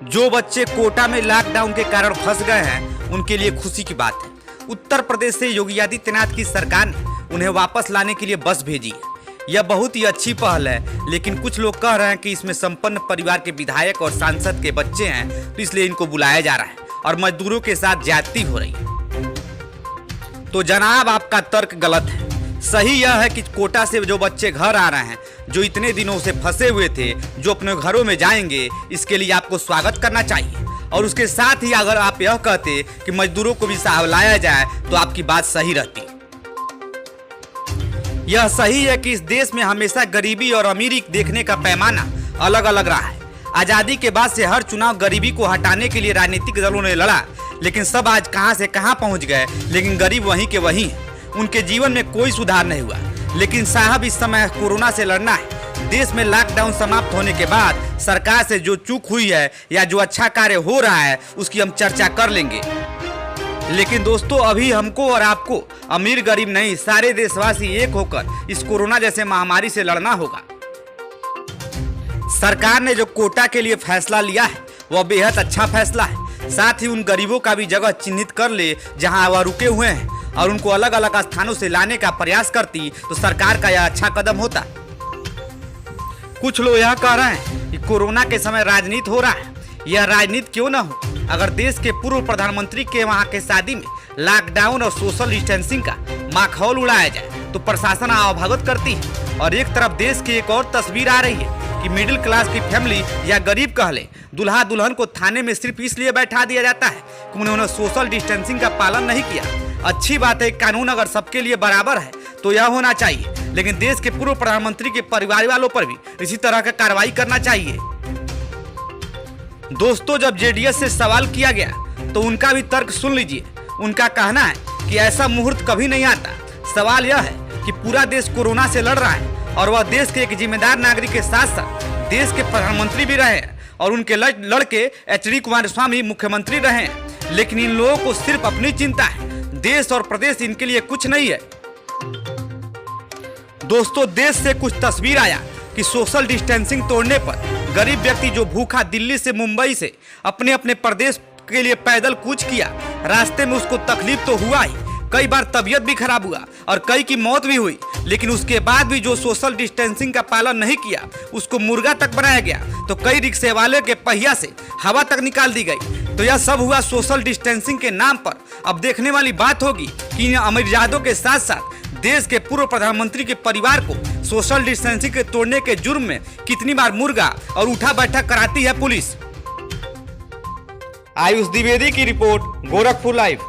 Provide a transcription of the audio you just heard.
जो बच्चे कोटा में लॉकडाउन के कारण फंस गए हैं उनके लिए खुशी की बात है। उत्तर प्रदेश से योगी आदित्यनाथ की सरकार ने उन्हें वापस लाने के लिए बस भेजी है। यह बहुत ही अच्छी पहल है, लेकिन कुछ लोग कह रहे हैं कि इसमें संपन्न परिवार के विधायक और सांसद के बच्चे हैं, तो इसलिए इनको बुलाया जा रहा है और मजदूरों के साथ ज्यादती हो रही है। तो जनाब, आपका तर्क गलत है। सही यह है कि कोटा से जो बच्चे घर आ रहे हैं, जो इतने दिनों से फंसे हुए थे, जो अपने घरों में जाएंगे, इसके लिए आपको स्वागत करना चाहिए। और उसके साथ ही अगर आप यह कहते कि मजदूरों को भी साथ लाया जाए तो आपकी बात सही रहती। यह सही है कि इस देश में हमेशा गरीबी और अमीरी देखने का पैमाना अलग अलग रहा है। आज़ादी के बाद से हर चुनाव गरीबी को हटाने के लिए राजनीतिक दलों ने लड़ा, लेकिन सब आज कहां से कहां पहुंच गए, लेकिन गरीब वहीं के वहीं है। उनके जीवन में कोई सुधार नहीं हुआ। लेकिन साहब, इस समय कोरोना से लड़ना है। देश में लॉकडाउन समाप्त होने के बाद सरकार से जो चूक हुई है या जो अच्छा कार्य हो रहा है, उसकी हम चर्चा कर लेंगे। लेकिन दोस्तों, अभी हमको और आपको, अमीर गरीब नहीं, सारे देशवासी एक होकर इस कोरोना जैसे महामारी से लड़ना होगा। सरकार ने जो कोटा के लिए फैसला लिया है वह बेहद अच्छा फैसला है। साथ ही उन गरीबों का भी जगह चिन्हित कर ले जहां वह रुके हुए हैं और उनको अलग अलग स्थानों से लाने का प्रयास करती तो सरकार का यह अच्छा कदम होता। कुछ लोग यह कह रहे हैं कि कोरोना के समय राजनीति हो रहा है। यह राजनीति क्यों न हो, अगर देश के पूर्व प्रधानमंत्री के वहां के शादी में लॉकडाउन और सोशल डिस्टेंसिंग का माहौल उड़ाया जाए तो प्रशासन अवगत करती है। और एक तरफ देश की एक और तस्वीर आ रही है कि मिडिल क्लास की फैमिली या गरीब कह ले, दुल्हा दुल्हन को थाने में सिर्फ इसलिए बैठा दिया जाता है कि उन्होंने सोशल डिस्टेंसिंग का पालन नहीं किया। अच्छी बात है, कानून अगर सबके लिए बराबर है तो यह होना चाहिए, लेकिन देश के पूर्व प्रधानमंत्री के परिवार वालों पर भी इसी तरह का कार्रवाई करना चाहिए। दोस्तों, जब जेडीएस से सवाल किया गया तो उनका भी तर्क सुन लीजिए। उनका कहना है कि ऐसा मुहूर्त कभी नहीं आता। सवाल यह है कि पूरा देश कोरोना से लड़ रहा है और वह देश के एक जिम्मेदार नागरिक के साथ साथ देश के प्रधानमंत्री भी रहे हैं और उनके लड़के एचडी कुमारस्वामी मुख्यमंत्री रहे हैं। लेकिन इन लोगों को सिर्फ अपनी चिंता है, देश और प्रदेश इनके लिए कुछ नहीं है। दोस्तों, देश से कुछ तस्वीर आया कि सोशल डिस्टेंसिंग तोड़ने पर गरीब व्यक्ति जो भूखा दिल्ली से मुंबई से अपने अपने प्रदेश के लिए पैदल कूच किया, रास्ते में उसको तकलीफ तो हुआ ही, कई बार तबीयत भी खराब हुआ और कई की मौत भी हुई। लेकिन उसके बाद भी जो सोशल डिस्टेंसिंग का पालन नहीं किया, उसको मुर्गा तक बनाया गया, तो कई रिक्शे वाले के पहिया से हवा तक निकाल दी गई। तो यह सब हुआ सोशल डिस्टेंसिंग के नाम पर। अब देखने वाली बात होगी कि इन अमीरजादों के साथ साथ देश के पूर्व प्रधानमंत्री के परिवार को सोशल डिस्टेंसिंग के तोड़ने के जुर्म में कितनी बार मुर्गा और उठा बैठक कराती है पुलिस। आयुष द्विवेदी की रिपोर्ट, गोरखपुर लाइव।